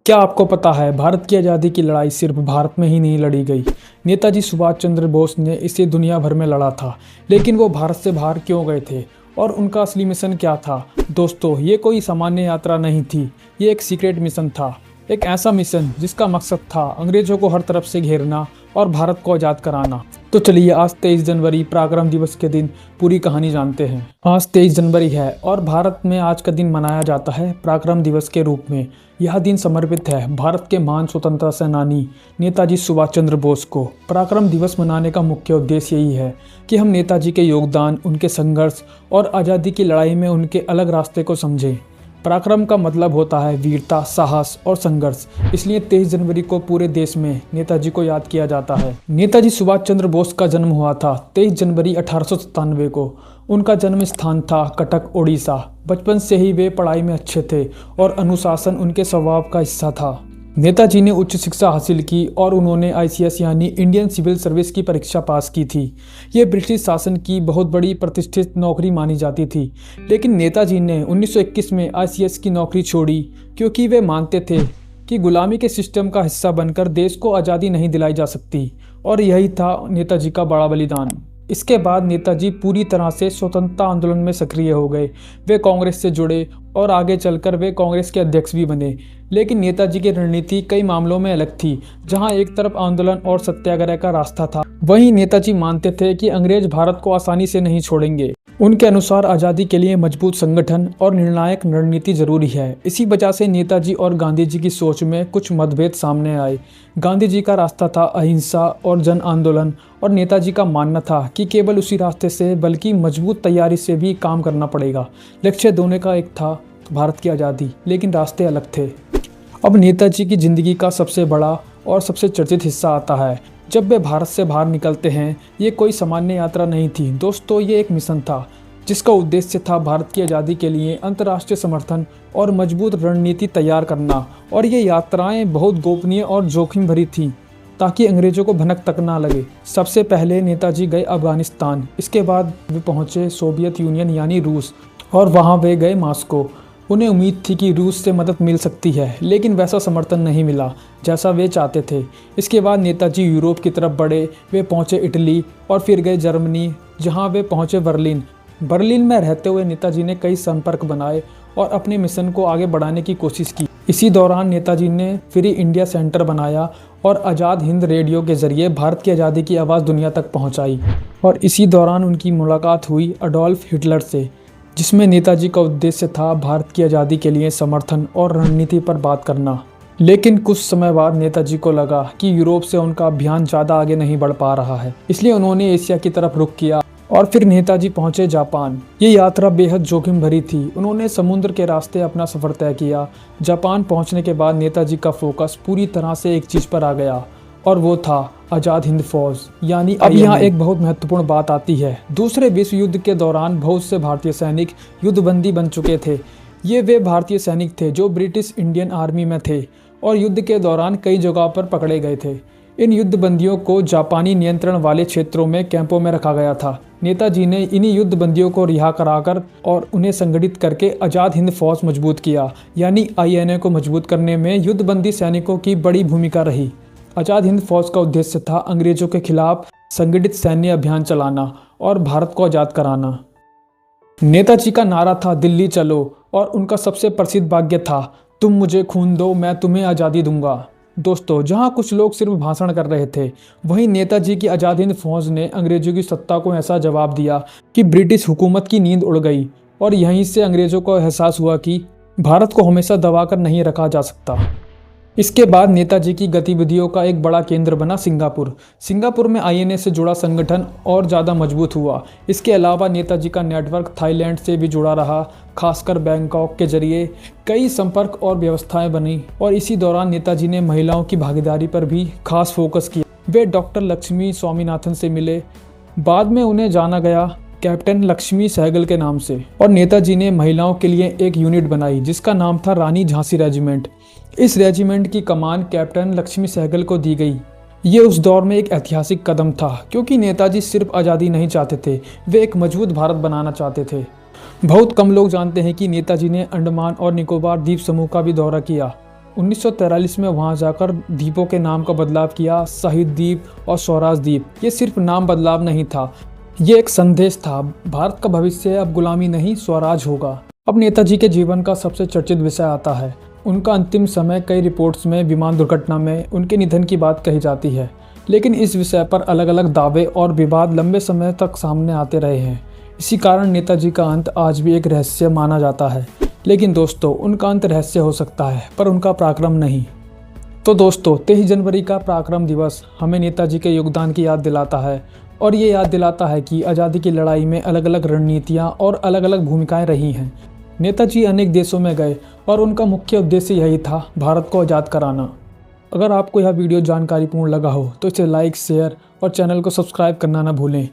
क्या आपको पता है भारत की आज़ादी की लड़ाई सिर्फ भारत में ही नहीं लड़ी गई। नेताजी सुभाष चंद्र बोस ने इसे दुनिया भर में लड़ा था। लेकिन वो भारत से बाहर क्यों गए थे और उनका असली मिशन क्या था? दोस्तों, ये कोई सामान्य यात्रा नहीं थी। ये एक सीक्रेट मिशन था। एक ऐसा मिशन जिसका मकसद था अंग्रेजों को हर तरफ से घेरना और भारत को आज़ाद कराना। तो चलिए आज 23 जनवरी पराक्रम दिवस के दिन पूरी कहानी जानते हैं। आज 23 जनवरी है और भारत में आज का दिन मनाया जाता है पराक्रम दिवस के रूप में। यह दिन समर्पित है भारत के महान स्वतंत्रता सेनानी नेताजी सुभाष चंद्र बोस को। पराक्रम दिवस मनाने का मुख्य उद्देश्य यही है कि हम नेताजी के योगदान, उनके संघर्ष और आज़ादी की लड़ाई में उनके अलग रास्ते को समझें। पराक्रम का मतलब होता है वीरता, साहस और संघर्ष। इसलिए 23 जनवरी को पूरे देश में नेताजी को याद किया जाता है। नेताजी सुभाष चंद्र बोस का जन्म हुआ था 23 जनवरी 1897 को। उनका जन्म स्थान था कटक, ओडिशा। बचपन से ही वे पढ़ाई में अच्छे थे और अनुशासन उनके स्वभाव का हिस्सा था। नेताजी ने उच्च शिक्षा हासिल की और उन्होंने ICS यानी इंडियन सिविल सर्विस की परीक्षा पास की थी। ये ब्रिटिश शासन की बहुत बड़ी प्रतिष्ठित नौकरी मानी जाती थी। लेकिन नेताजी ने 1921 में ICS की नौकरी छोड़ी क्योंकि वे मानते थे कि गुलामी के सिस्टम का हिस्सा बनकर देश को आज़ादी नहीं दिलाई जा सकती, और यही था नेताजी का बड़ा बलिदान। इसके बाद नेताजी पूरी तरह से स्वतंत्रता आंदोलन में सक्रिय हो गए। वे कांग्रेस से जुड़े और आगे चलकर वे कांग्रेस के अध्यक्ष भी बने। लेकिन नेताजी की रणनीति कई मामलों में अलग थी। जहां एक तरफ आंदोलन और सत्याग्रह का रास्ता था, वहीं नेताजी मानते थे कि अंग्रेज भारत को आसानी से नहीं छोड़ेंगे। उनके अनुसार आज़ादी के लिए मजबूत संगठन और निर्णायक रणनीति जरूरी है। इसी वजह से नेताजी और गांधी जी की सोच में कुछ मतभेद सामने आए। गांधी जी का रास्ता था अहिंसा और जन आंदोलन, और नेताजी का मानना था कि केवल उसी रास्ते से बल्कि मजबूत तैयारी से भी काम करना पड़ेगा। लक्ष्य दोनों का एक था, भारत की आज़ादी, लेकिन रास्ते अलग थे। अब नेताजी की जिंदगी का सबसे बड़ा और सबसे चर्चित हिस्सा आता है जब वे भारत से बाहर निकलते हैं। ये कोई सामान्य यात्रा नहीं थी दोस्तों, ये एक मिशन था जिसका उद्देश्य था भारत की आज़ादी के लिए अंतर्राष्ट्रीय समर्थन और मजबूत रणनीति तैयार करना। और ये यात्राएं बहुत गोपनीय और जोखिम भरी थीं ताकि अंग्रेजों को भनक तक ना लगे। सबसे पहले नेताजी गए अफगानिस्तान, इसके बाद वे पहुंचे सोवियत यूनियन यानी रूस, और वहां वे गए मॉस्को। उन्हें उम्मीद थी कि रूस से मदद मिल सकती है, लेकिन वैसा समर्थन नहीं मिला जैसा वे चाहते थे। इसके बाद नेताजी यूरोप की तरफ बढ़े। वे पहुंचे इटली और फिर गए जर्मनी, जहां वे पहुंचे बर्लिन। बर्लिन में रहते हुए नेताजी ने कई संपर्क बनाए और अपने मिशन को आगे बढ़ाने की कोशिश की। इसी दौरान नेताजी ने फ्री इंडिया सेंटर बनाया और आज़ाद हिंद रेडियो के जरिए भारत की आज़ादी की आवाज़ दुनिया तक पहुंचाई। और इसी दौरान उनकी मुलाकात हुई अडोल्फ हिटलर से, जिसमें नेताजी का उद्देश्य था भारत की आज़ादी के लिए समर्थन और रणनीति पर बात करना। लेकिन कुछ समय बाद नेताजी को लगा कि यूरोप से उनका अभियान ज़्यादा आगे नहीं बढ़ पा रहा है, इसलिए उन्होंने एशिया की तरफ रुख किया और फिर नेताजी पहुंचे जापान। ये यात्रा बेहद जोखिम भरी थी। उन्होंने समुद्र के रास्ते अपना सफ़र तय किया। जापान पहुंचने के बाद नेताजी का फोकस पूरी तरह से एक चीज़ पर आ गया, और वो था आज़ाद हिंद फौज यानी। अब यहाँ एक बहुत महत्वपूर्ण बात आती है। दूसरे विश्व युद्ध के दौरान बहुत से भारतीय सैनिक युद्धबंदी बन चुके थे। ये वे भारतीय सैनिक थे जो ब्रिटिश इंडियन आर्मी में थे और युद्ध के दौरान कई जगहों पर पकड़े गए थे। इन युद्धबंदियों को जापानी नियंत्रण वाले क्षेत्रों में कैंपों में रखा गया था। नेताजी ने इन्हीं युद्धबंदियों को रिहा कराकर और उन्हें संगठित करके आज़ाद हिंद फौज मजबूत किया, यानी INA को मजबूत करने में युद्धबंदी सैनिकों की बड़ी भूमिका रही। आज़ाद हिंद फौज का उद्देश्य था अंग्रेजों के खिलाफ संगठित सैन्य अभियान चलाना और भारत को आज़ाद कराना। नेताजी का नारा था दिल्ली चलो, और उनका सबसे प्रसिद्ध वाक्य था तुम मुझे खून दो, मैं तुम्हें आज़ादी दूंगा। दोस्तों, जहां कुछ लोग सिर्फ भाषण कर रहे थे, वहीं नेताजी की आज़ाद हिंद फौज ने अंग्रेजों की सत्ता को ऐसा जवाब दिया कि ब्रिटिश हुकूमत की नींद उड़ गई। और यहीं से अंग्रेजों को एहसास हुआ कि भारत को हमेशा दबाकर नहीं रखा जा सकता। इसके बाद नेताजी की गतिविधियों का एक बड़ा केंद्र बना सिंगापुर। सिंगापुर में INA से जुड़ा संगठन और ज़्यादा मजबूत हुआ। इसके अलावा नेताजी का नेटवर्क थाईलैंड से भी जुड़ा रहा, खासकर बैंकॉक के जरिए कई संपर्क और व्यवस्थाएं बनी। और इसी दौरान नेताजी ने महिलाओं की भागीदारी पर भी खास फोकस किया। वे डॉक्टर लक्ष्मी स्वामीनाथन से मिले। बाद में उन्हें जाना गया कैप्टन लक्ष्मी सहगल के नाम से। और नेताजी ने महिलाओं के लिए एक यूनिट बनाई जिसका नाम था रानी झांसी रेजिमेंट। इस रेजिमेंट की कमान कैप्टन लक्ष्मी सहगल को दी गई। ये उस दौर में एक ऐतिहासिक कदम था क्योंकि नेताजी सिर्फ आज़ादी नहीं चाहते थे, वे एक मजबूत भारत बनाना चाहते थे। बहुत कम लोग जानते हैं कि नेताजी ने अंडमान और निकोबार द्वीप समूह का भी दौरा किया। 1943 में वहां जाकर द्वीपों के नाम का बदलाव किया, शहीद द्वीप और स्वराज द्वीप। ये सिर्फ नाम बदलाव नहीं था, ये एक संदेश था, भारत का भविष्य अब गुलामी नहीं स्वराज होगा। अब नेताजी के जीवन का सबसे चर्चित विषय आता है उनका अंतिम समय। कई रिपोर्ट्स में विमान दुर्घटना में उनके निधन की बात कही जाती है, लेकिन इस विषय पर अलग अलग दावे और विवाद लंबे समय तक सामने आते रहे हैं। इसी कारण नेताजी का अंत आज भी एक रहस्य माना जाता है। लेकिन दोस्तों, उनका अंत रहस्य हो सकता है पर उनका पराक्रम नहीं। तो दोस्तों, 23 जनवरी का पराक्रम दिवस हमें नेताजी के योगदान की याद दिलाता है और ये याद दिलाता है कि आज़ादी की लड़ाई में अलग अलग रणनीतियाँ और अलग अलग भूमिकाएं रही हैं। नेताजी अनेक देशों में गए और उनका मुख्य उद्देश्य यही था, भारत को आज़ाद कराना। अगर आपको यह वीडियो जानकारीपूर्ण लगा हो तो इसे लाइक, शेयर और चैनल को सब्सक्राइब करना ना भूलें।